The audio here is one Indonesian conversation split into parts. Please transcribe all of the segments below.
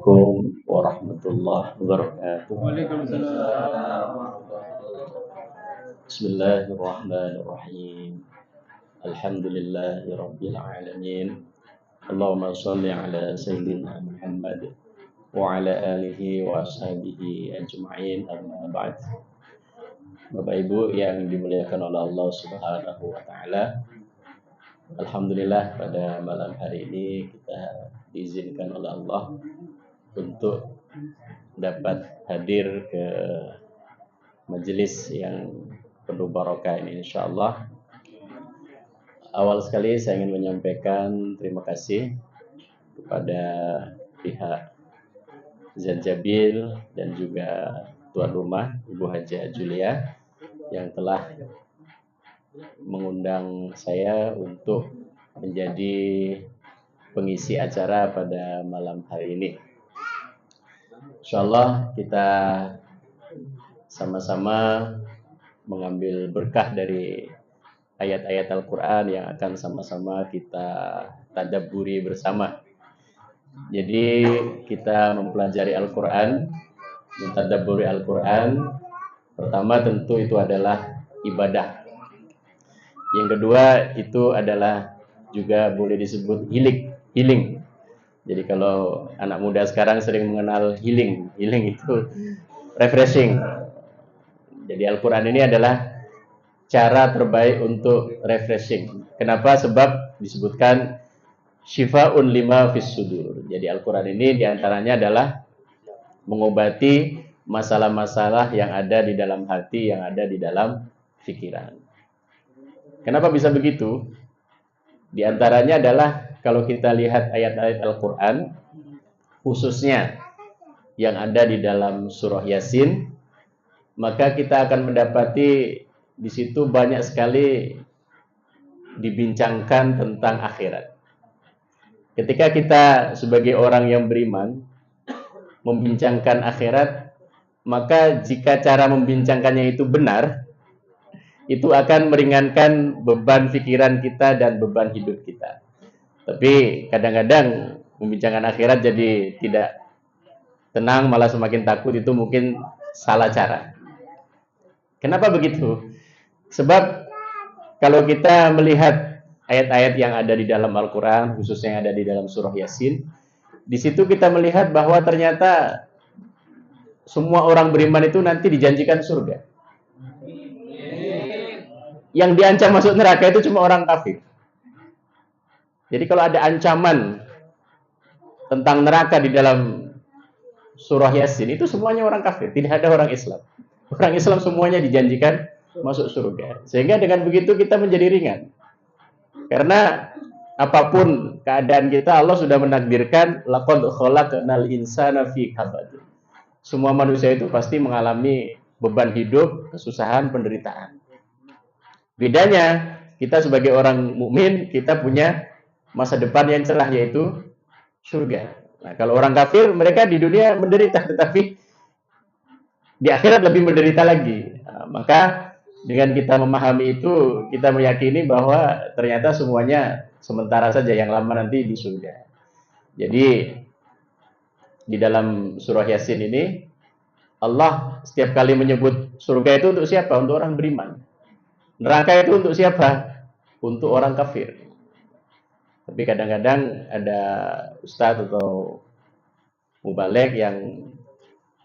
Assalamualaikum warahmatullahi wabarakatuh. Waalaikumsalam. Bismillahirrahmanirrahim. Alhamdulillahirabbil alamin. Allahumma shalli ala sayyidina Muhammad wa ala alihi wa ashabihi ajma'in. Amma ba'd. Bapak Ibu yang dimuliakan oleh Allah Subhanahu wa taala. Alhamdulillah pada malam hari ini kita diizinkan oleh Allah untuk dapat hadir ke majelis yang penuh barokah ini insyaallah. Awal sekali saya ingin menyampaikan terima kasih kepada pihak Zanjabil dan juga tuan rumah Ibu Haja Julia yang telah mengundang saya untuk menjadi pengisi acara pada malam hari ini. Insyaallah kita sama-sama mengambil berkah dari ayat-ayat Al-Quran yang akan sama-sama kita tadabburi bersama. Jadi kita mempelajari Al-Quran, mentadabburi Al-Quran. Pertama tentu itu adalah ibadah. Yang kedua itu adalah juga boleh disebut healing. Jadi kalau anak muda sekarang sering mengenal healing itu refreshing. Jadi Al-Quran ini adalah cara terbaik untuk refreshing. Kenapa? Sebab disebutkan syifa'un lima fis sudur. Jadi Al-Quran ini diantaranya adalah mengobati masalah-masalah yang ada di dalam hati, yang ada di dalam pikiran. Kenapa bisa begitu? Di antaranya adalah kalau kita lihat ayat-ayat Al-Quran, khususnya yang ada di dalam surah Yasin, maka kita akan mendapati di situ banyak sekali dibincangkan tentang akhirat. Ketika kita sebagai orang yang beriman membincangkan akhirat, maka jika cara membincangkannya itu benar, itu akan meringankan beban pikiran kita dan beban hidup kita. Tapi kadang-kadang membincangkan akhirat jadi tidak tenang, malah semakin takut. Itu mungkin salah cara. Kenapa begitu? Sebab kalau kita melihat ayat-ayat yang ada di dalam Al-Quran, khususnya yang ada di dalam surah Yasin, di situ kita melihat bahwa ternyata semua orang beriman itu nanti dijanjikan surga. Yang diancam masuk neraka itu cuma orang kafir. Jadi kalau ada ancaman tentang neraka di dalam surah Yasin, itu semuanya orang kafir, tidak ada orang Islam. Orang Islam semuanya dijanjikan masuk surga. Sehingga dengan begitu kita menjadi ringan. Karena apapun keadaan kita, Allah sudah menakdirkan laqad khalaqnal insana fi kabad. Semua manusia itu pasti mengalami beban hidup, kesusahan, penderitaan. Bedanya, kita sebagai orang mukmin, kita punya masa depan yang cerah, yaitu surga. Nah, kalau orang kafir, mereka di dunia menderita, tetapi di akhirat lebih menderita lagi. Nah, maka dengan kita memahami itu, kita meyakini bahwa ternyata semuanya sementara saja, yang lama nanti di surga. Jadi di dalam surah Yasin ini, Allah setiap kali menyebut surga itu untuk siapa? Untuk orang beriman. Neraka itu untuk siapa? Untuk orang kafir. Tapi kadang-kadang ada ustadz atau mubaligh yang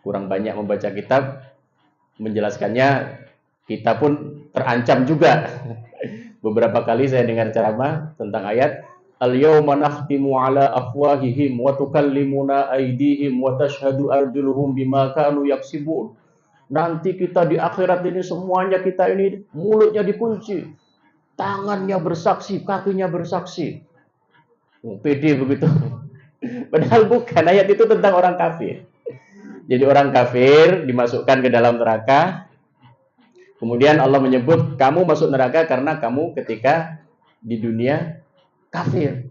kurang banyak membaca kitab, menjelaskannya, kita pun terancam juga. Beberapa kali saya dengar ceramah tentang ayat al-yawma nakhtimu ala afwahihim wa tukallimuna aydihim wa tashhadu arjuluhum bima kanu yaksibun. Nanti kita di akhirat ini semuanya kita ini mulutnya dikunci, tangannya bersaksi, kakinya bersaksi. Pede begitu. Padahal bukan, ayat itu tentang orang kafir. Jadi orang kafir dimasukkan ke dalam neraka. Kemudian Allah menyebut kamu masuk neraka karena kamu ketika di dunia kafir.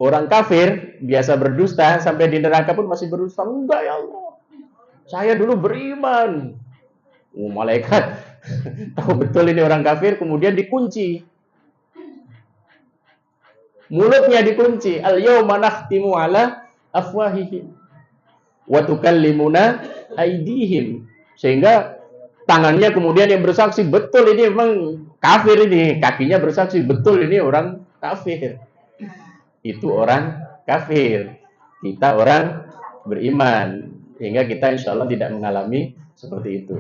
Orang kafir biasa berdusta, sampai di neraka pun masih berdusta. Enggak ya Allah, saya dulu beriman. Malaikat tahu betul ini orang kafir, kemudian dikunci. Mulutnya dikunci. Al-yawma nakhtimu ala afwahihim wa tukallimuna aydihim. Sehingga tangannya kemudian yang bersaksi, betul ini memang kafir ini, kakinya bersaksi, betul ini orang kafir. Itu orang kafir. Kita orang beriman. Sehingga kita insya Allah tidak mengalami seperti itu.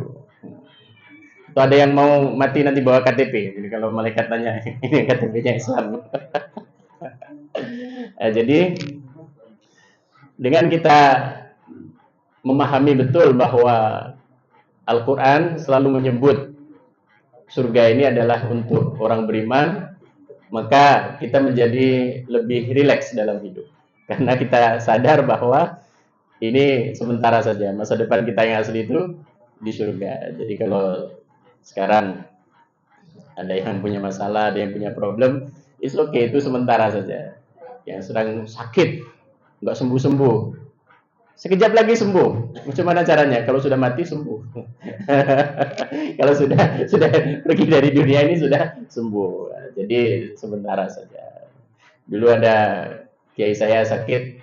Itu ada yang mau mati nanti bawa KTP. Jadi kalau malaikat tanya, ini KTP-nya Islam. Jadi dengan kita memahami betul bahwa Al-Quran selalu menyebut surga ini adalah untuk orang beriman, maka kita menjadi lebih rileks dalam hidup. Karena kita sadar bahwa ini sementara saja, masa depan kita yang asli itu di surga. Jadi kalau sekarang ada yang punya masalah, ada yang punya problem, it's okay, itu sementara saja. Yang sedang sakit, nggak sembuh-sembuh, sekejap lagi sembuh. Bagaimana caranya? Kalau sudah mati sembuh. Kalau sudah pergi dari dunia ini sudah sembuh. Jadi sementara saja. Dulu ada kiai saya sakit,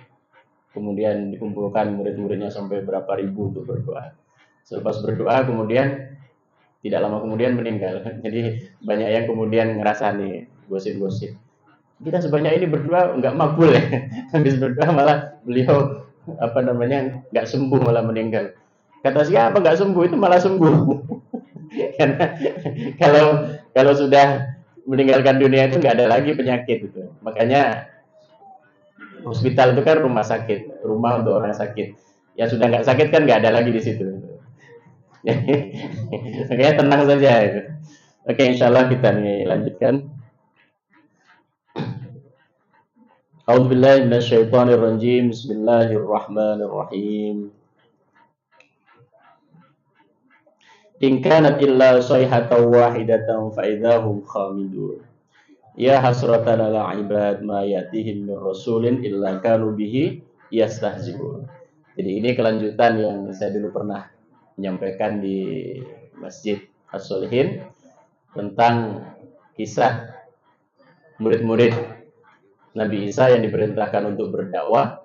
kemudian dikumpulkan murid-muridnya sampai berapa ribu untuk berdoa. Selepas berdoa kemudian tidak lama kemudian meninggal. Jadi banyak yang kemudian ngerasa nih gosip-gosip. Kita sebanyak ini berdoa nggak makbul ya. Habis berdoa malah beliau nggak sembuh, malah meninggal. Kata siapa nggak sembuh, itu malah sembuh. Karena kalau sudah meninggalkan dunia itu nggak ada lagi penyakit itu. Makanya hospital itu kan rumah sakit, rumah untuk orang sakit. Yang sudah nggak sakit kan nggak ada lagi di situ. Makanya tenang saja. Oke, insya Allah kita nih lanjutkan. A'udzubillahi minasyaitonirrajim. Bismillahirrahmanirrahim. In kanat illa sayhatan wahidatan fa idzahum khamidun. Ya hasratan ala ibad ma yatihim min rasulin illa kanu bihi yastahzi'un. Jadi ini kelanjutan yang saya dulu pernah menyampaikan di Masjid As-Solihin tentang kisah murid-murid Nabi Isa yang diperintahkan untuk berdakwah,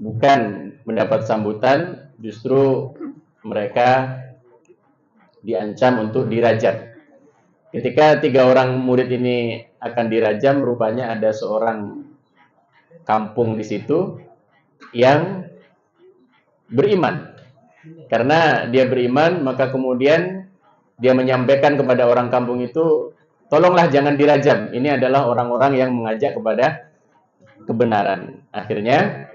bukan mendapat sambutan, justru mereka diancam untuk dirajam. Ketika 3 orang murid ini akan dirajam, rupanya ada seorang kampung di situ yang beriman. Karena dia beriman, maka kemudian dia menyampaikan kepada orang kampung itu, tolonglah jangan dirajam. Ini adalah orang-orang yang mengajak kepada kebenaran. Akhirnya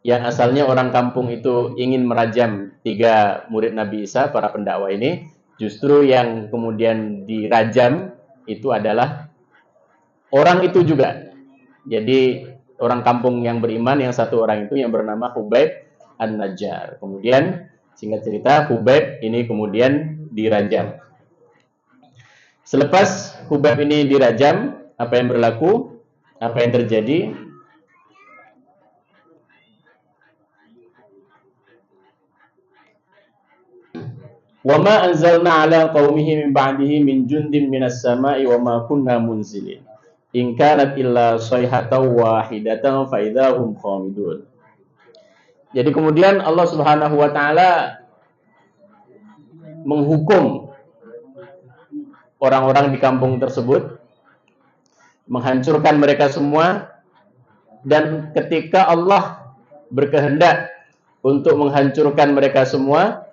yang asalnya orang kampung itu ingin merajam 3 murid Nabi Isa, para pendakwah ini, justru yang kemudian dirajam itu adalah orang itu juga. Jadi orang kampung yang beriman, yang 1 orang itu yang bernama Hubaib An-Najjar. Kemudian singkat cerita, Hubaib ini kemudian dirajam. Selepas Hubaib ini dirajam, apa yang berlaku? Apa yang terjadi? Wa ma anzalna ala qaumihi min ba'dihi min jundin minas sama'i wa ma kunna munzilin. In kanat illa sayhatan wahidatan fa idzahum khamidun. Jadi kemudian Allah Subhanahu wa taala menghukum orang-orang di kampung tersebut, menghancurkan mereka semua, dan ketika Allah berkehendak untuk menghancurkan mereka semua,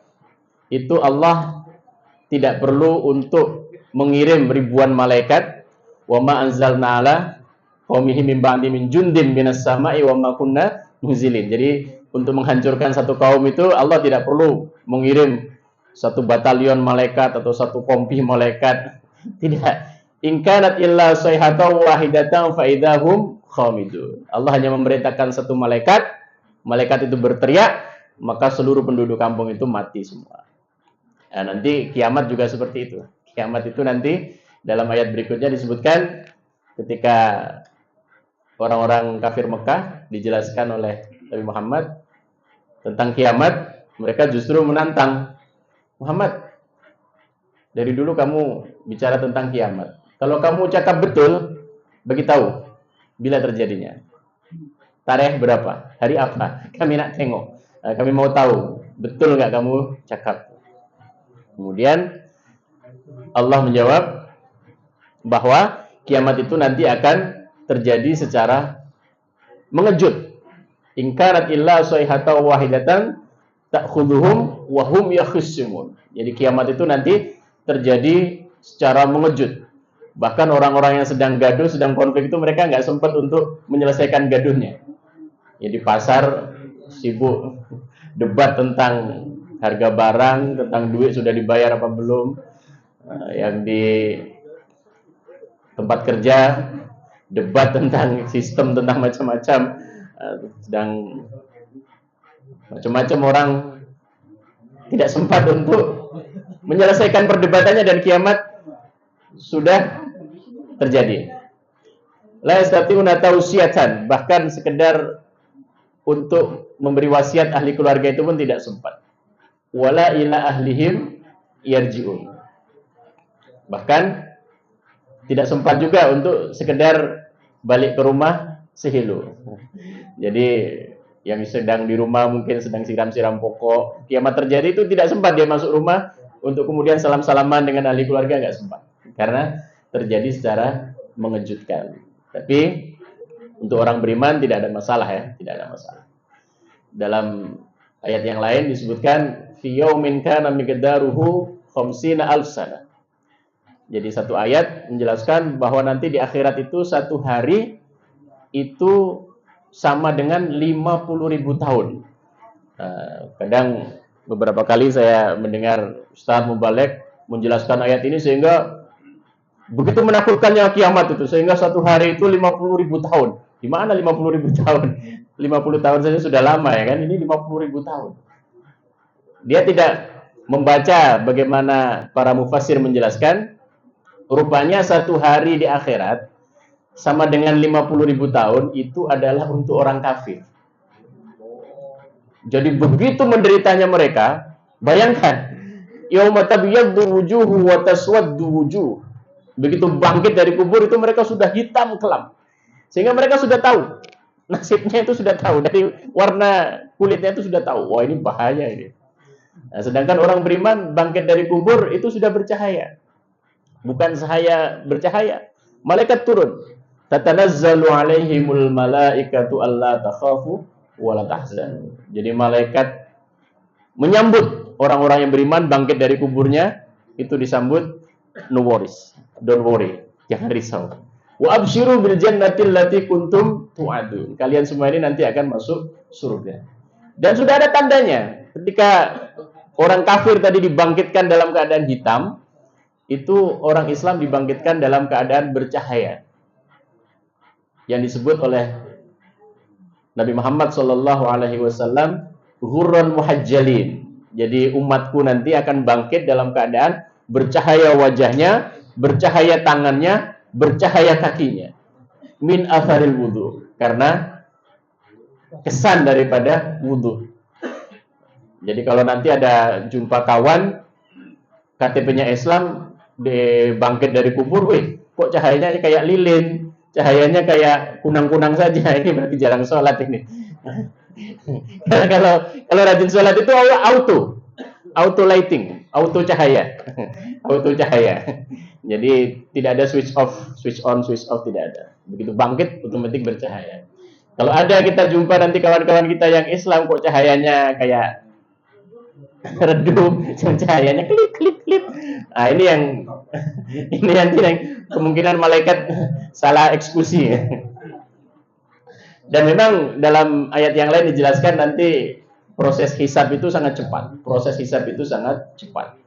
itu Allah tidak perlu untuk mengirim ribuan malaikat. Wa ma anzalna ala qaumihi min ba'di min jundin minas sama'i wa ma kunna munzilin. Jadi untuk menghancurkan satu kaum itu Allah tidak perlu mengirim 1 batalion malaikat atau 1 kompi malaikat. Tidak. In kanat illa sayhatan wahidatan fa idzahum khamidun. Allah hanya memerintahkan 1 malaikat, malaikat itu berteriak, maka seluruh penduduk kampung itu mati semua. Nah, nanti kiamat juga seperti itu. Kiamat itu nanti dalam ayat berikutnya disebutkan ketika orang-orang kafir Mekah dijelaskan oleh Nabi Muhammad tentang kiamat, mereka justru menantang Muhammad. Dari dulu kamu bicara tentang kiamat. Kalau kamu cakap betul, beritahu bila terjadinya. Tarikh berapa? Hari apa? Kami nak tengok. Kami mau tahu. Betul nggak kamu cakap? Kemudian Allah menjawab bahwa kiamat itu nanti akan terjadi secara mengejut. In kanat illa sayhatan wahidatan ta'khudhuhum wa hum yakhisimun. Jadi kiamat itu nanti terjadi secara mengejut. Bahkan orang-orang yang sedang gaduh, sedang konflik itu mereka nggak sempat untuk menyelesaikan gaduhnya. Ya di pasar sibuk debat tentang harga barang, tentang duit sudah dibayar apa belum. Yang di tempat kerja debat tentang sistem, tentang macam-macam. Sedang macam-macam orang tidak sempat untuk menyelesaikan perdebatannya dan kiamat sudah terjadi. La yastati'una tawsiyatan, bahkan sekedar untuk memberi wasiat ahli keluarga itu pun tidak sempat. Wala ila ahlihim yarji'un. Bahkan tidak sempat juga untuk sekedar balik ke rumah sehelu. Jadi yang sedang di rumah mungkin sedang siram-siram pokok, kiamat terjadi itu tidak sempat dia masuk rumah untuk kemudian salam-salaman dengan ahli keluarga, nggak sempat. Karena terjadi secara mengejutkan. Tapi untuk orang beriman tidak ada masalah ya, tidak ada masalah. Dalam ayat yang lain disebutkan fi yaumin kana miqdaruhu 50 alf sana. Jadi satu ayat menjelaskan bahwa nanti di akhirat itu satu hari itu sama dengan 50.000 tahun. Kadang beberapa kali saya mendengar Ustaz Mubalek menjelaskan ayat ini sehingga begitu menakutkannya kiamat itu, sehingga satu hari itu 50.000 tahun. Di mana 50.000 tahun? 50 tahun saja sudah lama ya kan? Ini 50.000 tahun. Dia tidak membaca bagaimana para mufassir menjelaskan, rupanya satu hari di akhirat sama dengan 50.000 tahun itu adalah untuk orang kafir. Jadi begitu menderitanya mereka, bayangkan, yauma tabyaddu wujuhu wa taswaddu wujuh. Begitu bangkit dari kubur itu mereka sudah hitam kelam. Sehingga mereka sudah tahu. Nasibnya itu sudah tahu. Dari warna kulitnya itu sudah tahu. Wah ini bahaya ini. Nah, sedangkan orang beriman bangkit dari kubur itu sudah bercahaya. Bukan cahaya bercahaya. Malaikat turun. Tatanazzalu alaihimul malaikatu alla takhafu wa la tahzanu. Jadi malaikat menyambut orang-orang yang beriman bangkit dari kuburnya, itu disambut no worries. Don't worry, jangan risau. Wa absyiru bil jannati allati kuntum tu'adun. Kalian semua ini nanti akan masuk surga. Dan sudah ada tandanya. Ketika orang kafir tadi dibangkitkan dalam keadaan hitam, itu orang Islam dibangkitkan dalam keadaan bercahaya. Yang disebut oleh Nabi Muhammad SAW ghurran muhajjalin. Jadi umatku nanti akan bangkit dalam keadaan bercahaya wajahnya, bercahaya tangannya, bercahaya kakinya. Min atharil wudu, karena kesan daripada wudu. Jadi kalau nanti ada jumpa kawan KTP-nya Islam dibangkit dari kubur, wih, kok cahayanya kayak lilin, cahayanya kayak kunang-kunang saja. Ini berarti jarang sholat ini. kalau rajin sholat itu auto lighting, auto cahaya. Auto cahaya. Jadi tidak ada switch off, switch on, switch off, tidak ada. Begitu bangkit otomatis bercahaya. Kalau ada kita jumpa nanti kawan-kawan kita yang Islam kok cahayanya kayak redup, cahayanya klip klip klip. Nah, ini yang kemungkinan malaikat salah eksekusi. Dan memang dalam ayat yang lain dijelaskan nanti proses hisab itu sangat cepat. Proses hisab itu sangat cepat.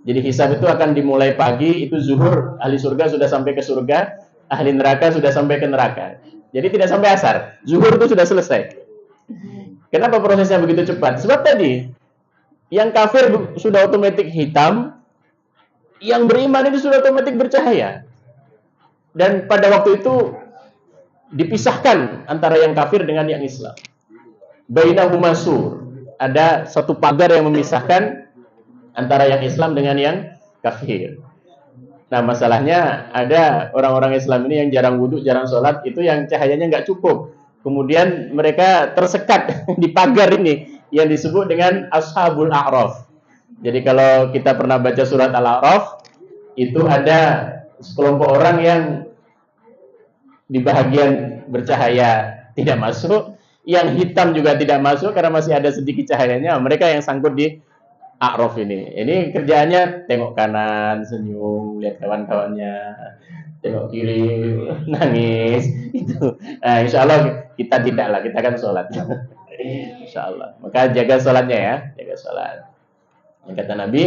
Jadi hisab itu akan dimulai pagi, itu zuhur, ahli surga sudah sampai ke surga, ahli neraka sudah sampai ke neraka. Jadi tidak sampai asar. Zuhur itu sudah selesai. Kenapa prosesnya begitu cepat? Sebab tadi yang kafir sudah otomatis hitam, yang beriman itu sudah otomatis bercahaya. Dan pada waktu itu dipisahkan antara yang kafir dengan yang Islam. Bainahuma sur. Ada satu pagar yang memisahkan antara yang Islam dengan yang kafir. Nah, masalahnya ada orang-orang Islam ini yang jarang wudhu, jarang sholat, itu yang cahayanya nggak cukup. kemudian mereka tersekat di pagar ini yang disebut dengan Ashabul A'raf. Jadi kalau kita pernah baca surat Al-A'raf, itu ada sekelompok orang yang di bahagian bercahaya tidak masuk, yang hitam juga tidak masuk karena masih ada sedikit cahayanya. Mereka yang sangkut di A'raf ini. Ini kerjaannya tengok kanan, senyum, lihat kawan-kawannya, tengok kiri, nangis. Itu. Nah, insya Allah kita tidaklah, kita kan sholat. Insya Allah. Maka jaga sholatnya ya, jaga sholat. Yang kata Nabi,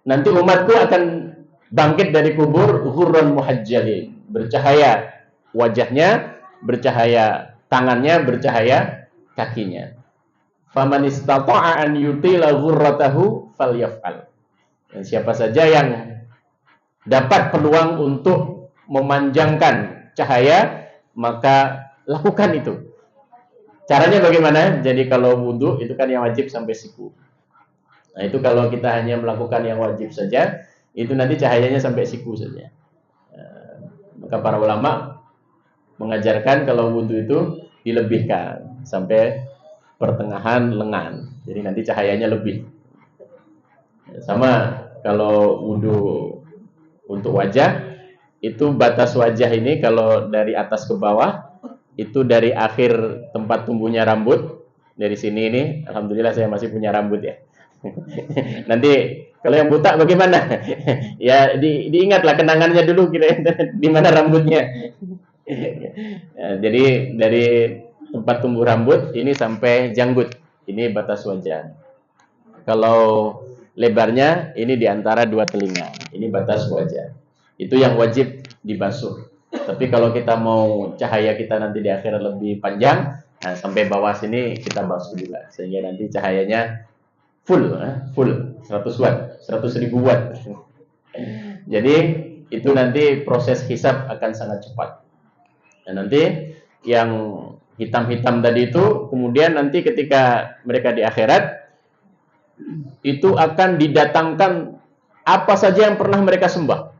nanti umatku akan bangkit dari kubur ghurran muhajjalin, bercahaya wajahnya, bercahaya tangannya, bercahaya kakinya. Faman istata'a an yutila ghurratahu falyaf'al. Dan siapa saja yang dapat peluang untuk memanjangkan cahaya, maka lakukan itu. Caranya bagaimana? Jadi kalau wudhu itu kan yang wajib sampai siku. Nah itu kalau kita hanya melakukan yang wajib saja, itu nanti cahayanya sampai siku saja. Maka para ulama mengajarkan kalau wudhu itu dilebihkan sampai pertengahan lengan. Jadi nanti cahayanya lebih. Sama kalau wudhu untuk wajah, itu batas wajah ini kalau dari atas ke bawah, itu dari akhir tempat tumbuhnya rambut, dari sini ini, alhamdulillah saya masih punya rambut ya. Nanti kalau yang buta bagaimana? Ya diingatlah kenangannya dulu kira di mana rambutnya. Ya, jadi dari tempat tumbuh rambut ini sampai janggut, ini batas wajah. Kalau lebarnya ini di antara dua telinga, ini batas wajah. Itu yang wajib dibasuh. Tapi kalau kita mau cahaya kita nanti di akhirat lebih panjang, nah sampai bawah sini kita basuh juga, sehingga nanti cahayanya full 100 watt, 100.000 watt. Jadi itu nanti proses hisab akan sangat cepat. Dan nanti yang hitam-hitam tadi itu kemudian nanti ketika mereka di akhirat itu akan didatangkan apa saja yang pernah mereka sembah.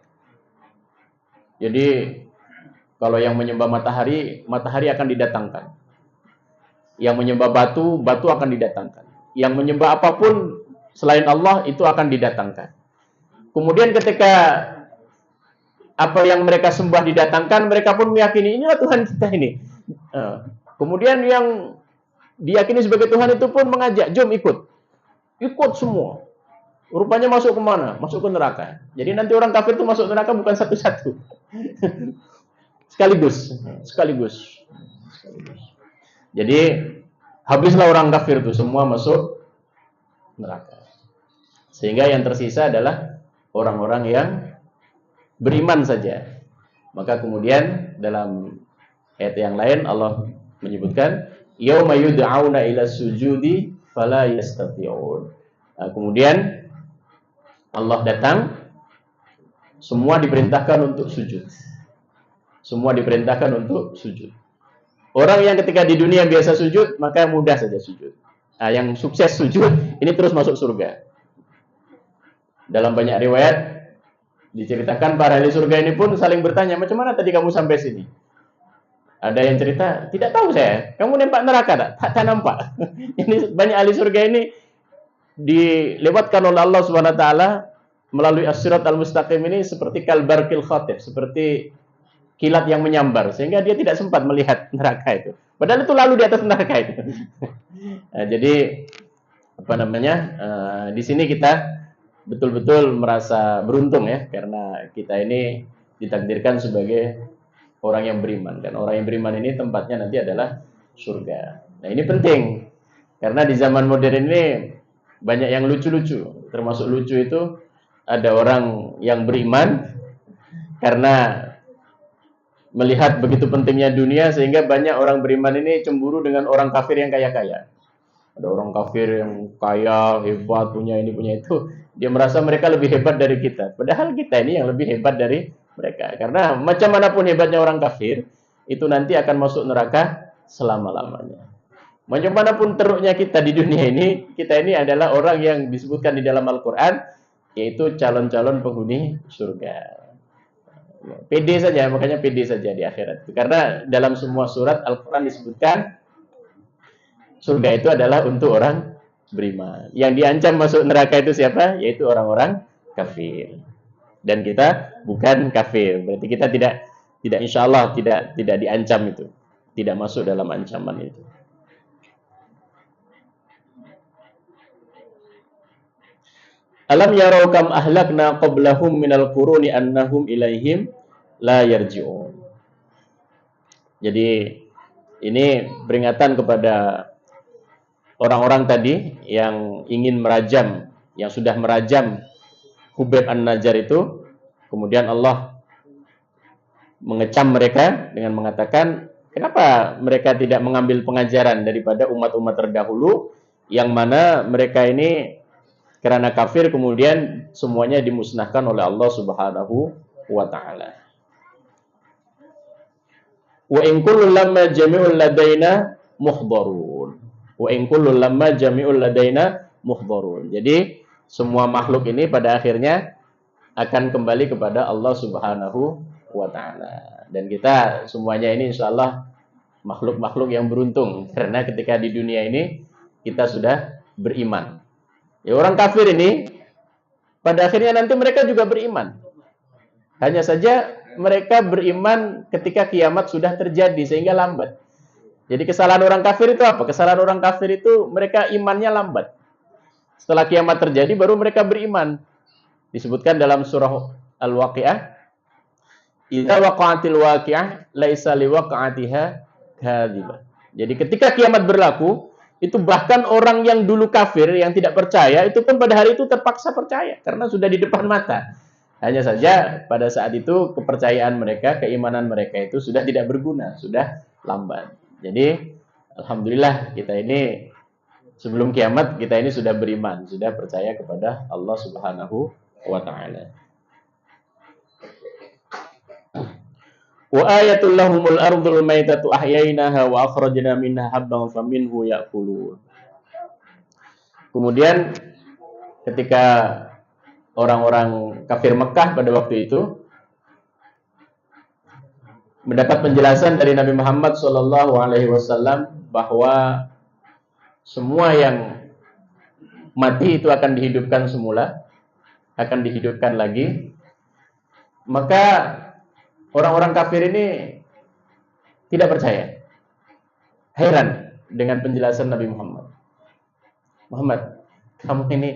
Jadi kalau yang menyembah matahari, matahari akan didatangkan. Yang menyembah batu, batu akan didatangkan. Yang menyembah apapun selain Allah itu akan didatangkan. Kemudian ketika apa yang mereka sembah didatangkan, mereka pun meyakini inilah Tuhan kita ini. Kemudian yang diyakini sebagai Tuhan itu pun mengajak, jom ikut. Ikut semua. Rupanya masuk kemana? Masuk ke neraka. Jadi nanti orang kafir itu masuk neraka bukan satu-satu. Sekaligus. Jadi habislah orang kafir itu semua masuk neraka. Sehingga yang tersisa adalah orang-orang yang beriman saja. Maka kemudian dalam ayat yang lain Allah menyebutkan yauma yud'auna ila sujudi fala yastati'un. Nah, kemudian Allah datang, semua diperintahkan untuk sujud. Semua diperintahkan untuk sujud. Orang yang ketika di dunia biasa sujud, maka mudah saja sujud. Nah, yang sukses sujud, ini terus masuk surga. Dalam banyak riwayat, diceritakan para ahli surga ini pun saling bertanya, macam mana tadi kamu sampai sini? Ada yang cerita, tidak tahu saya, kamu nampak neraka tak? Tak nampak. Ini banyak ahli surga ini dilewatkan oleh Allah SWT melalui as-sirat al-mustaqim ini seperti kalbarkil khatib, seperti kilat yang menyambar, sehingga dia tidak sempat melihat neraka itu. Padahal itu lalu di atas neraka itu. Nah, jadi di sini kita betul-betul merasa beruntung ya, karena kita ini ditakdirkan sebagai orang yang beriman. Dan orang yang beriman ini tempatnya nanti adalah surga. Nah ini penting, karena di zaman modern ini banyak yang lucu-lucu. Termasuk lucu itu ada orang yang beriman karena melihat begitu pentingnya dunia, sehingga banyak orang beriman ini cemburu dengan orang kafir yang kaya-kaya. Ada orang kafir yang kaya, hebat, punya ini, punya itu. Dia merasa mereka lebih hebat dari kita. Padahal kita ini yang lebih hebat dari mereka. Karena macam manapun hebatnya orang kafir, itu nanti akan masuk neraka selama-lamanya. Macam manapun teruknya kita di dunia ini, kita ini adalah orang yang disebutkan di dalam Al-Quran, yaitu calon-calon penghuni surga. Pede saja, makanya pede saja di akhirat. Karena dalam semua surat Al-Quran disebutkan surga itu adalah untuk orang beriman. Yang diancam masuk neraka itu siapa? Yaitu orang-orang kafir. Dan kita bukan kafir. Berarti kita tidak insya Allah tidak diancam itu. Tidak masuk dalam ancaman itu. Alam yarau kam ahlakna qablahum minal quruni annahum ilaihim la yarji'un. Jadi ini peringatan kepada orang-orang tadi yang ingin merajam, yang sudah merajam Hubaib An-Najjar itu, kemudian Allah mengecam mereka dengan mengatakan, kenapa mereka tidak mengambil pengajaran daripada umat-umat terdahulu, yang mana mereka ini karena kafir kemudian semuanya dimusnahkan oleh Allah Subhanahu wa taala. Wa in kullu lamma jami'ul ladaina muhdharun. Wa in kullu lamma jami'ul ladaina muhdharun. Jadi semua makhluk ini pada akhirnya akan kembali kepada Allah Subhanahu wa taala. Dan kita semuanya ini insyaallah makhluk-makhluk yang beruntung karena ketika di dunia ini kita sudah beriman. Ya, orang kafir ini pada akhirnya nanti mereka juga beriman. Hanya saja mereka beriman ketika kiamat sudah terjadi sehingga lambat. Jadi kesalahan orang kafir itu apa? Kesalahan orang kafir itu mereka imannya lambat. Setelah kiamat terjadi baru mereka beriman. Disebutkan dalam surah Al-Waqi'ah, "Idza waqa'atil waqi'ah laisa liwaqa'atiha kadhibah." Jadi ketika kiamat berlaku, itu bahkan orang yang dulu kafir, yang tidak percaya, itu pun pada hari itu terpaksa percaya karena sudah di depan mata. Hanya saja pada saat itu kepercayaan mereka, keimanan mereka itu sudah tidak berguna, sudah lambat. Jadi alhamdulillah kita ini sebelum kiamat kita ini sudah beriman, sudah percaya kepada Allah Subhanahu wa taala. Wa ayatul lahumul ardul maitatu ahyainaha wa akhrajna minha habban faminhu ya'kulun. Kemudian ketika orang-orang kafir Mekah pada waktu itu mendapat penjelasan dari Nabi Muhammad SAW bahwa semua yang mati itu akan dihidupkan semula, akan dihidupkan lagi, maka orang-orang kafir ini tidak percaya, heran dengan penjelasan Nabi Muhammad. Muhammad, kamu ini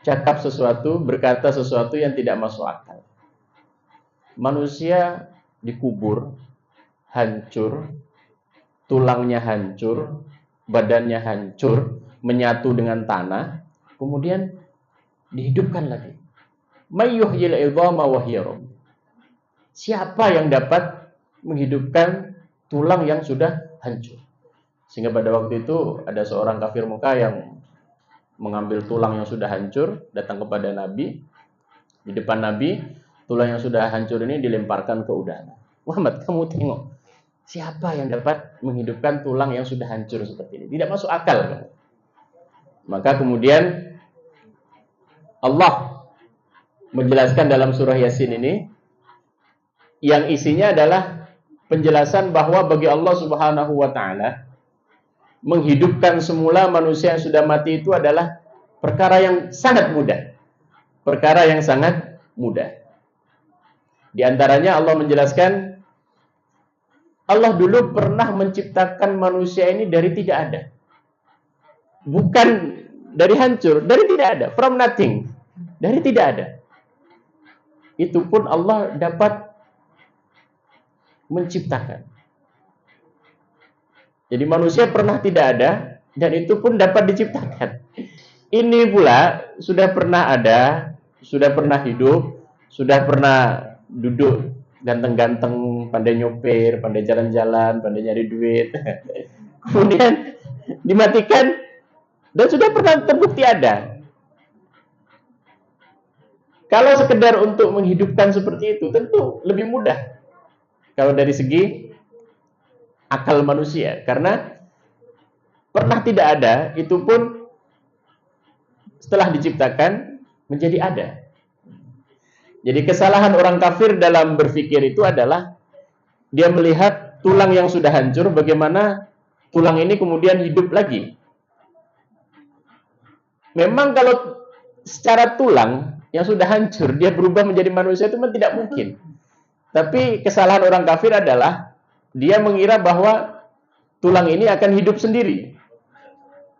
cakap sesuatu, berkata sesuatu yang tidak masuk akal. Manusia dikubur, hancur, tulangnya hancur, badannya hancur, menyatu dengan tanah, kemudian dihidupkan lagi. Mayyuhyil 'idhama wa hiya ramim. Siapa yang dapat menghidupkan tulang yang sudah hancur? Sehingga pada waktu itu ada seorang kafir Mekah yang mengambil tulang yang sudah hancur, datang kepada Nabi. Di depan Nabi, tulang yang sudah hancur ini dilemparkan ke udara. Muhammad, kamu tengok, siapa yang dapat menghidupkan tulang yang sudah hancur seperti ini? Tidak masuk akal. Maka kemudian Allah menjelaskan dalam surah Yasin ini, yang isinya adalah penjelasan bahwa bagi Allah Subhanahu wa taala menghidupkan semula manusia yang sudah mati itu adalah perkara yang sangat mudah. Perkara yang sangat mudah. Di antaranya Allah menjelaskan, Allah dulu pernah menciptakan manusia ini dari tidak ada. Bukan dari hancur, dari tidak ada, from nothing. Dari tidak ada. Itu pun Allah dapat menciptakan. Jadi manusia pernah tidak ada dan itu pun dapat diciptakan. Ini pula sudah pernah ada, sudah pernah hidup, sudah pernah duduk ganteng-ganteng, pandai nyopir, pandai jalan-jalan, pandai nyari duit. Kemudian dimatikan dan sudah pernah terbukti ada. Kalau sekedar untuk menghidupkan seperti itu tentu lebih mudah. Kalau dari segi akal manusia, karena pernah tidak ada, itu pun setelah diciptakan menjadi ada. Jadi kesalahan orang kafir dalam berpikir itu adalah dia melihat tulang yang sudah hancur, bagaimana tulang ini kemudian hidup lagi. Memang kalau secara tulang yang sudah hancur, dia berubah menjadi manusia itu memang tidak mungkin. Tapi kesalahan orang kafir adalah dia mengira bahwa tulang ini akan hidup sendiri.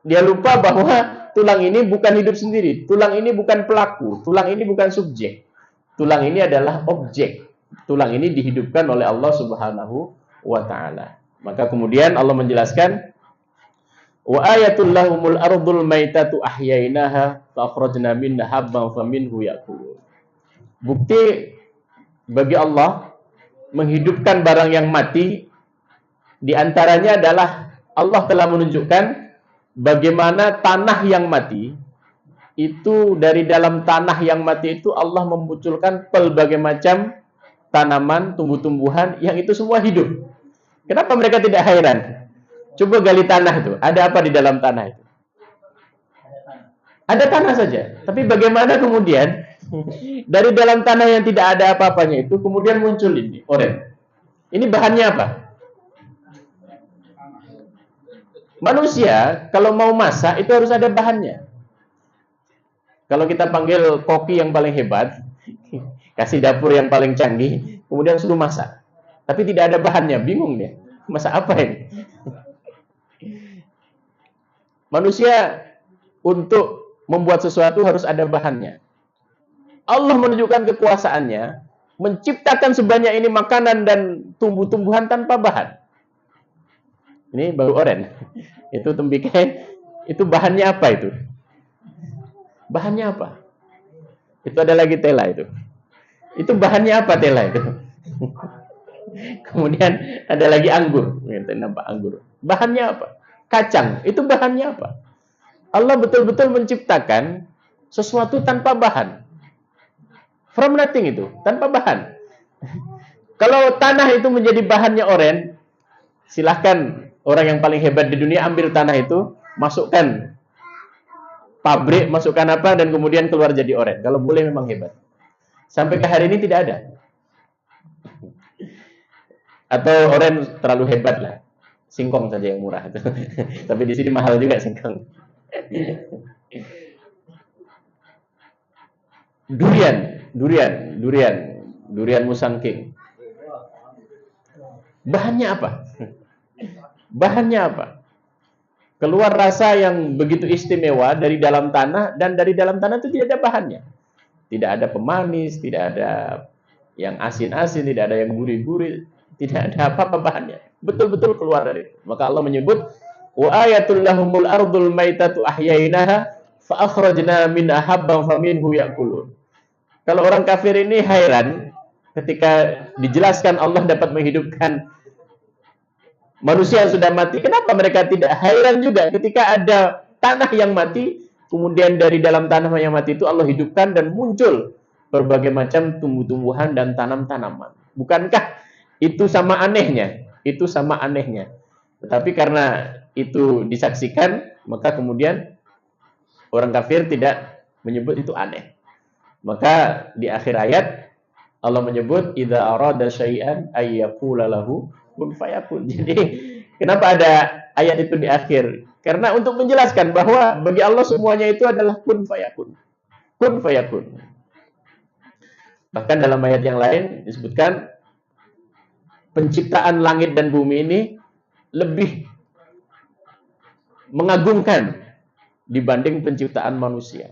Dia lupa bahwa tulang ini bukan hidup sendiri. Tulang ini bukan pelaku. Tulang ini bukan subjek. Tulang ini adalah objek. Tulang ini dihidupkan oleh Allah Subhanahu wa Ta'ala. Maka kemudian Allah menjelaskan, wa ayatul lahumul ardul maitatu ahyainaha fa akhrajna minha habban faminhu ya'kulun. Bukti bagi Allah menghidupkan barang yang mati, di antaranya adalah Allah telah menunjukkan bagaimana tanah yang mati itu, dari dalam tanah yang mati itu Allah memunculkan pelbagai macam tanaman, tumbuh-tumbuhan yang itu semua hidup. Kenapa mereka tidak heran? Coba gali tanah itu, ada apa di dalam tanah itu? Ada tanah saja. Tapi bagaimana kemudian dari dalam tanah yang tidak ada apa-apanya itu kemudian muncul ini oren. Ini bahannya apa? Manusia kalau mau masak itu harus ada bahannya. Kalau kita panggil koki yang paling hebat, kasih dapur yang paling canggih, kemudian suruh masak. Tapi tidak ada bahannya, bingung dia. Masak apa ini? Manusia untuk membuat sesuatu harus ada bahannya. Allah menunjukkan kekuasaannya, menciptakan sebanyak ini makanan dan tumbuh-tumbuhan tanpa bahan. Ini baru oren. Itu tembiknya, itu bahannya apa itu? Bahannya apa? Itu ada lagi tela itu. Itu bahannya apa tela itu? Kemudian ada lagi anggur. Nampak anggur. Bahannya apa? Kacang. Itu bahannya apa? Allah betul-betul menciptakan sesuatu tanpa bahan. From nothing itu, tanpa bahan. Kalau tanah itu menjadi bahannya oren, silahkan orang yang paling hebat di dunia ambil tanah itu, masukkan pabrik, masukkan apa, dan kemudian keluar jadi oren. Kalau boleh memang hebat. Sampai ke hari ini tidak ada. Atau oren terlalu hebat lah. Singkong saja yang murah. Tapi di sini mahal juga singkong. Durian musangking. Bahannya apa? Bahannya apa? Keluar rasa yang begitu istimewa dari dalam tanah, dan dari dalam tanah itu tidak ada bahannya. Tidak ada pemanis, tidak ada yang asin-asin, tidak ada yang gurih-gurih, tidak ada apa-apa bahannya. Betul-betul keluar dari itu. Maka Allah menyebut, wa ayatul lahumul ardul maitatu ahyainaha fa akhrajna minha habban faminhu ya'kulun. Kalau orang kafir ini heran ketika dijelaskan Allah dapat menghidupkan manusia yang sudah mati. Kenapa mereka tidak heran juga ketika ada tanah yang mati, kemudian dari dalam tanah yang mati itu Allah hidupkan dan muncul berbagai macam tumbuh-tumbuhan dan tanam-tanaman. Bukankah itu sama anehnya? Itu sama anehnya. Tetapi karena itu disaksikan, maka kemudian orang kafir tidak menyebut itu aneh. Maka di akhir ayat Allah menyebut idza arada syai'an ay yaqula lahu kun fayakun. Jadi kenapa ada ayat itu di akhir? Karena untuk menjelaskan bahwa bagi Allah semuanya itu adalah kun fayakun. Kun fayakun. Bahkan dalam ayat yang lain disebutkan penciptaan langit dan bumi ini lebih mengagumkan dibanding penciptaan manusia.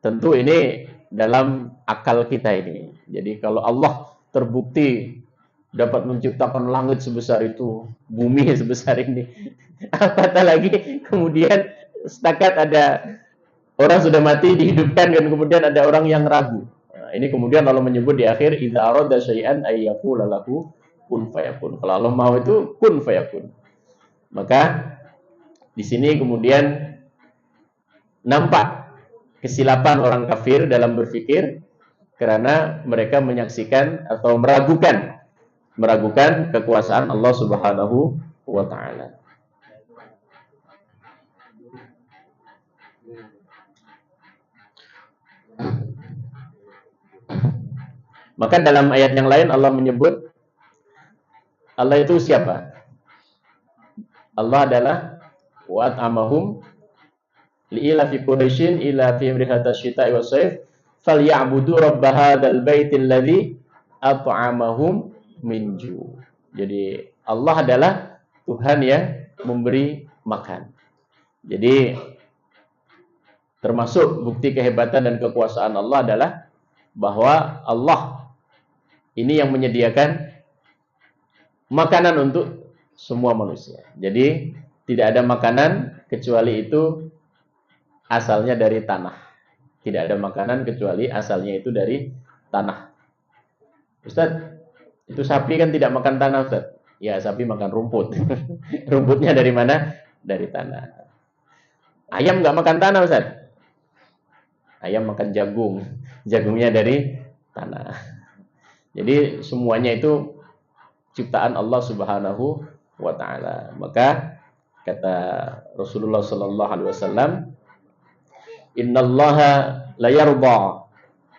Tentu ini dalam akal kita ini. Jadi kalau Allah terbukti dapat menciptakan langit sebesar itu, bumi sebesar ini, apatah lagi kemudian setakat ada orang sudah mati dihidupkan dan kemudian ada orang yang ragu. Nah, ini kemudian Allah menyebut di akhir idza arada syai'an ay yaqula lahu kun fayakun. Kalau Allah mau itu kun fayakun. Maka di sini kemudian nampak kesilapan orang kafir dalam berpikir karena mereka menyaksikan atau meragukan kekuasaan Allah Subhanahu wa taala. Maka dalam ayat yang lain Allah menyebut Allah itu siapa? Allah adalah wa at'amahum li'ila fi Quraisyin ila fi rihatas syita'i was sayf falyabudu rabb hadzal baitil ladzi at'amahum min ju'. Jadi Allah adalah Tuhan yang memberi makan. Jadi termasuk bukti kehebatan dan kekuasaan Allah adalah bahwa Allah ini yang menyediakan makanan untuk semua manusia. Jadi tidak ada makanan kecuali itu asalnya dari tanah. Tidak ada makanan kecuali asalnya itu dari tanah. Ustaz, itu sapi kan tidak makan tanah, Ustaz. Ya, sapi makan rumput. Rumputnya dari mana? Dari tanah. Ayam nggak makan tanah, Ustaz. Ayam makan jagung. Jagungnya dari tanah. Jadi semuanya itu ciptaan Allah Subhanahu wa taala. Maka kata Rasulullah sallallahu alaihi wasallam, "Innallaha la yarda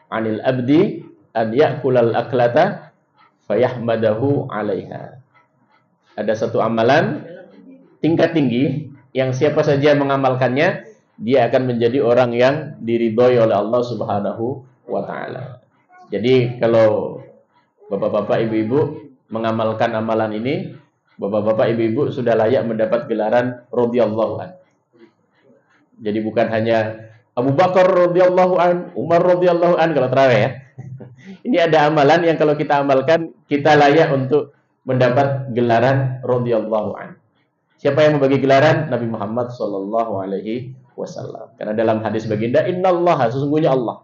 'anil abdi an ya'kulal aklata fayahmadahu 'alaiha." Ada satu amalan tingkat tinggi yang siapa saja mengamalkannya, dia akan menjadi orang yang diridhoi oleh Allah Subhanahu wa taala. Jadi kalau bapak-bapak, ibu-ibu mengamalkan amalan ini, bapak-bapak, ibu-ibu sudah layak mendapat gelaran radhiyallahu an. Jadi bukan hanya Abu Bakar radhiyallahu an, Umar radhiyallahu an kalau tarawih ya. Ini ada amalan yang kalau kita amalkan, kita layak untuk mendapat gelaran radhiyallahu an. Siapa yang membagi gelaran? Nabi Muhammad sallallahu alaihi wasallam. Karena dalam hadis baginda, innallaha, sesungguhnya Allah,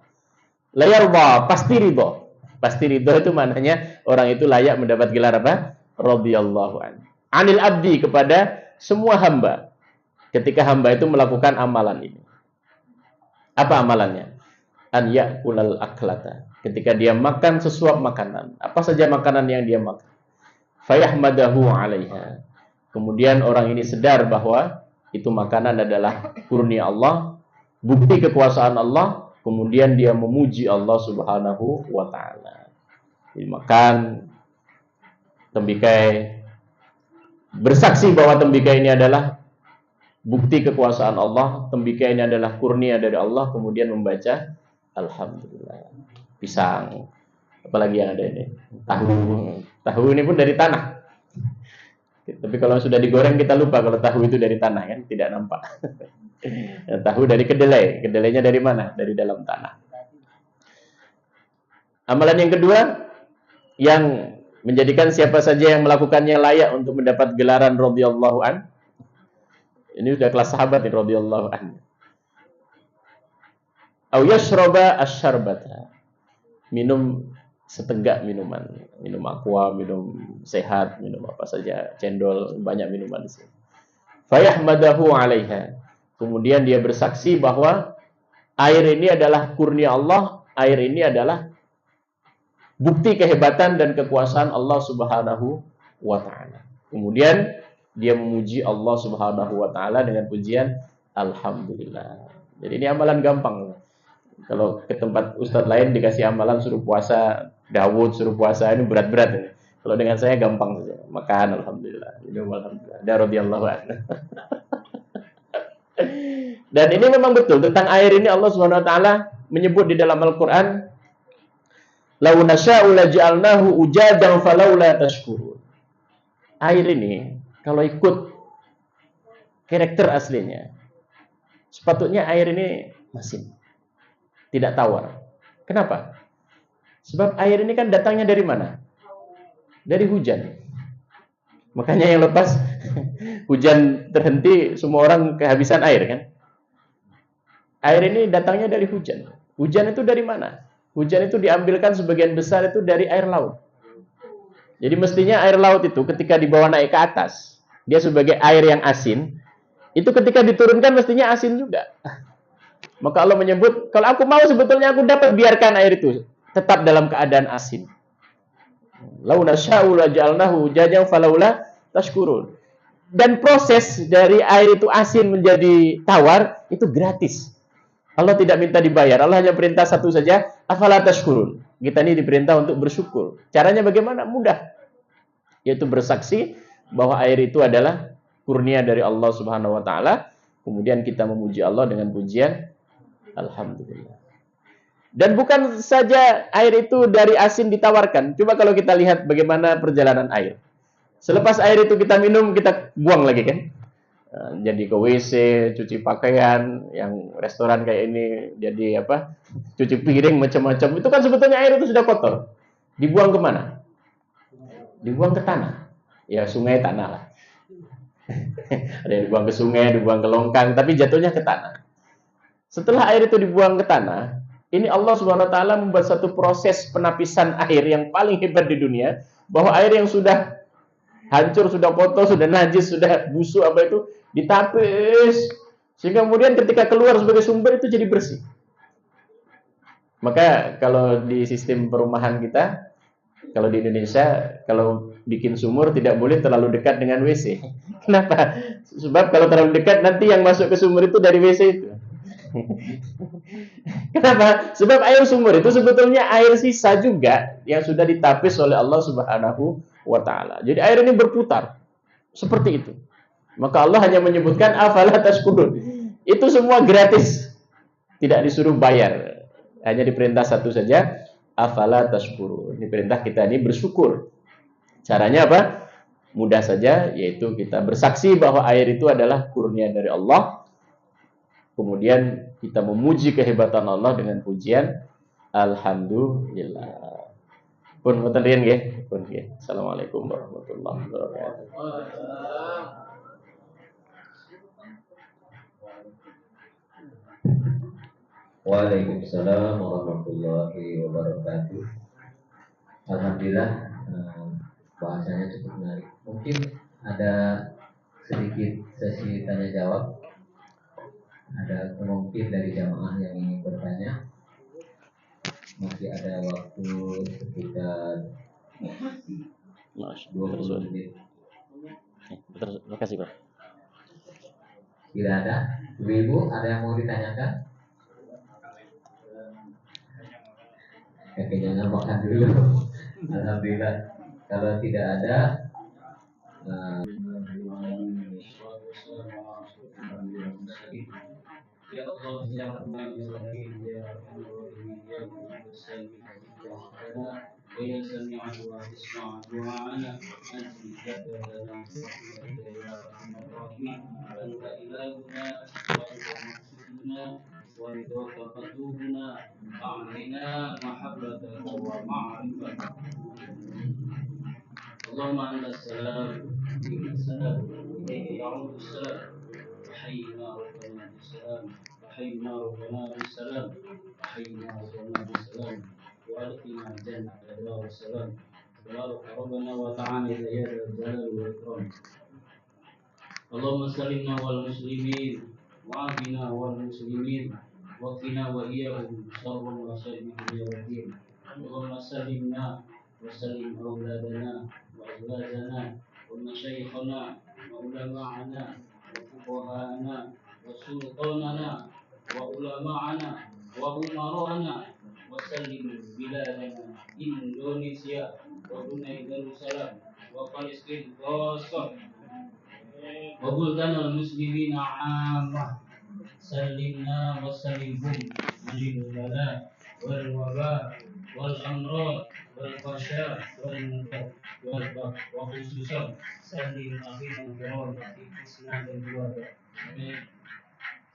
la yarda, pasti ridho. Pasti ridho itu maknanya orang itu layak mendapat gelar apa? Radhiyallahu an. Anil abdi, kepada semua hamba. Ketika hamba itu melakukan amalan ini. Apa amalannya? An ya'kulal aklata. Ketika dia makan sesuap makanan, apa saja makanan yang dia makan, fayahmadahu 'alaiha. Kemudian orang ini sadar bahwa itu makanan adalah kurnia Allah, bukti kekuasaan Allah, kemudian dia memuji Allah Subhanahu wa taala. Jadi makan tembikai, bersaksi bahwa tembikai ini adalah bukti kekuasaan Allah, tembikai ini adalah kurnia dari Allah, kemudian membaca alhamdulillah. Pisang, apalagi yang ada ini, tahu ini pun dari tanah. Tapi kalau sudah digoreng kita lupa kalau tahu itu dari tanah, kan tidak nampak. Tahu dari kedelai, kedelainya dari mana? Dari dalam tanah. Amalan yang kedua yang menjadikan siapa saja yang melakukannya layak untuk mendapat gelaran radhiyallahu an. Ini sudah kelas sahabat nih, radhiyallahu an. Au yashraba asy-syarbata. Minum setegak minuman, minum aqua, minum sehat, minum apa saja, cendol, banyak minuman di sini. Fayahmadahu 'alaiha. Kemudian dia bersaksi bahwa air ini adalah kurnia Allah, air ini adalah bukti kehebatan dan kekuasaan Allah Subhanahu wa taala. Kemudian dia memuji Allah Subhanahu wa taala dengan pujian alhamdulillah. Jadi ini amalan gampang. Kalau ke tempat ustadz lain dikasih amalan suruh puasa, Dawud suruh puasa, ini berat-berat. Kalau dengan saya gampang saja. Makan alhamdulillah, minum alhamdulillah. Dan radhiyallahu anhu. Dan ini memang betul tentang air ini Allah Subhanahu wa taala menyebut di dalam Al-Qur'an, "Lau nasya'u laj'alnahu ujadan falaula tashkurun." Air ini kalau ikut karakter aslinya, sepatutnya air ini masin, tidak tawar. Kenapa? Sebab air ini kan datangnya dari mana? Dari hujan. Makanya yang lepas hujan terhenti, semua orang kehabisan air kan? Air ini datangnya dari hujan. Hujan itu dari mana? Hujan itu diambilkan sebagian besar itu dari air laut. Jadi mestinya air laut itu ketika dibawa naik ke atas, dia sebagai air yang asin, itu ketika diturunkan mestinya asin juga. Maka Allah menyebut, kalau aku mau sebetulnya aku dapat biarkan air itu tetap dalam keadaan asin. Lau nasya'u laj'alnahu ujajan falaula tashkurun. Dan proses dari air itu asin menjadi tawar itu gratis. Allah tidak minta dibayar. Allah hanya perintah satu saja, afala tashkurun. kita ini diperintah untuk bersyukur. Caranya bagaimana? Mudah. Yaitu bersaksi bahwa air itu adalah kurnia dari Allah Subhanahu wa taala. Kemudian kita memuji Allah dengan pujian alhamdulillah. Dan bukan saja air itu dari asin ditawarkan. Coba kalau kita lihat bagaimana perjalanan air. Selepas air itu kita minum, kita buang lagi kan. Jadi ke WC, cuci pakaian, yang restoran kayak ini jadi apa? Cuci piring macam-macam. Itu kan sebetulnya air itu sudah kotor. Dibuang kemana? Dibuang ke tanah. Ya sungai tanah lah. Ada yang dibuang ke sungai, dibuang ke longkang, tapi jatuhnya ke tanah. Setelah air itu dibuang ke tanah, ini Allah Subhanahu wa taala membuat satu proses penapisan air yang paling hebat di dunia, bahwa air yang sudah hancur, sudah kotor, sudah najis, sudah busuk apa itu ditapis sehingga kemudian ketika keluar sebagai sumber itu jadi bersih. Maka kalau di sistem perumahan kita, kalau di Indonesia, kalau bikin sumur tidak boleh terlalu dekat dengan WC. Kenapa? Sebab kalau terlalu dekat nanti yang masuk ke sumur itu dari WC itu. Kenapa? Sebab air sumur itu sebetulnya air sisa juga yang sudah ditapis oleh Allah Subhanahu wa taala. Jadi air ini berputar. Seperti itu. Maka Allah hanya menyebutkan afala tashkurun. Itu semua gratis. Tidak disuruh bayar. Hanya diperintah satu saja, afala tashkurun. Ini perintah kita ini bersyukur. Caranya apa? Mudah saja, yaitu kita bersaksi bahwa air itu adalah kurnia dari Allah. Kemudian kita memuji kehebatan Allah dengan pujian alhamdulillah. Pun mboten riyen nggih, pun nggih. Assalamualaikum warahmatullahi wabarakatuh. Waalaikumsalam warahmatullahi wabarakatuh. Alhamdulillah, bahasanya cukup menarik. Mungkin ada sedikit sesi tanya jawab. Ada mungkin dari jamaah yang ingin bertanya. Masih ada waktu sekitar 20 menit. Terima kasih, Pak. Tidak ada. Ibu, ada yang mau ditanyakan? Jangan makan dulu. Alhamdulillah. Kalau tidak ada, Ya Allah, ya Rahman, ya Rahim, ya Rahim, ya Rahim, ويا سميع واسمع دعاءنا أنت لنا يا أرحم الراحمين أنت إلهنا وأنت مقصودنا ورضاك مطلوبنا أعطنا محبتك ومعرفتك اللهم أنت السلام منك السلام إليك يعود السلام وحينا ربنا بالسلام وحينا ربنا بالسلام وحينا ربنا بالسلام وألقنا الجنة دار السلام تبارك ربنا وتعالى يا ذا الجلال والإكرام اللهم سلمنا والمسلمين وعافنا والمسلمين وقنا وإياهم شر وشر الدنيا والدين اللهم سلمنا وسلم أولادنا وأزواجنا ومشايخنا وعلماءنا وفقهاءنا وسلطاننا وعلماءنا وأمراءنا وسلم بلادنا إندونيسيا وبرunei darussalam وفلسطين خاصة وبلدان المسلمين عامة سلمنا وسلمهم من البلاء والوباء والأمراض والفحشاء والمنكر والبغي وخصوصا سلم أخينا الكرام في الإسلام والوباء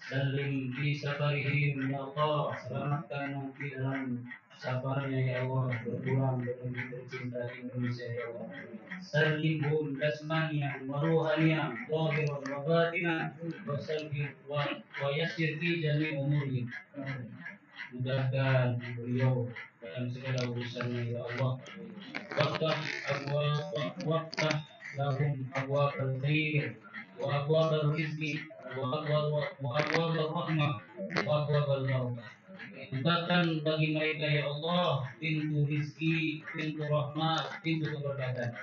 Salim di safarihim ya Allah, selamatkan di dalam safarnya ya Allah, berpulang dengan tercinta Indonesia ya Allah. Salimhum jasmaniyan wa ruhaniyan, zahiran wa batinan, wa yassir fi jami' umurihim. Mudahkan beliau dalam segala urusannya ya Allah. Waktah lahum abwab al-khair wa abwab al-rizqi وأبواب الرحمة وأبواب المغفرة. Bukakan bagi mereka ya Allah pintu rizki, pintu rahmat, pintu keberkatan.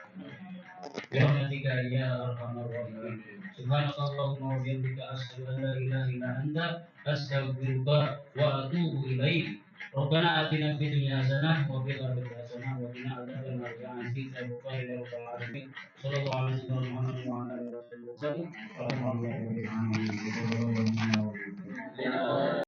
Birahmatika ya arhamar rahimin. Subhanakallahumma wa bihamdika asyhadu an la ilaha illa anta astaghfiruka wa atubu ilaik. Rabbana atina fid dunya hasanah wa fil akhirati hasanah wa qina adzabannar. Ya aziz ya ghafar ya rabbal alamin. Sallallahu alaihi wa sallam wa ala alihi wa sahbihi. Alhamdulillah.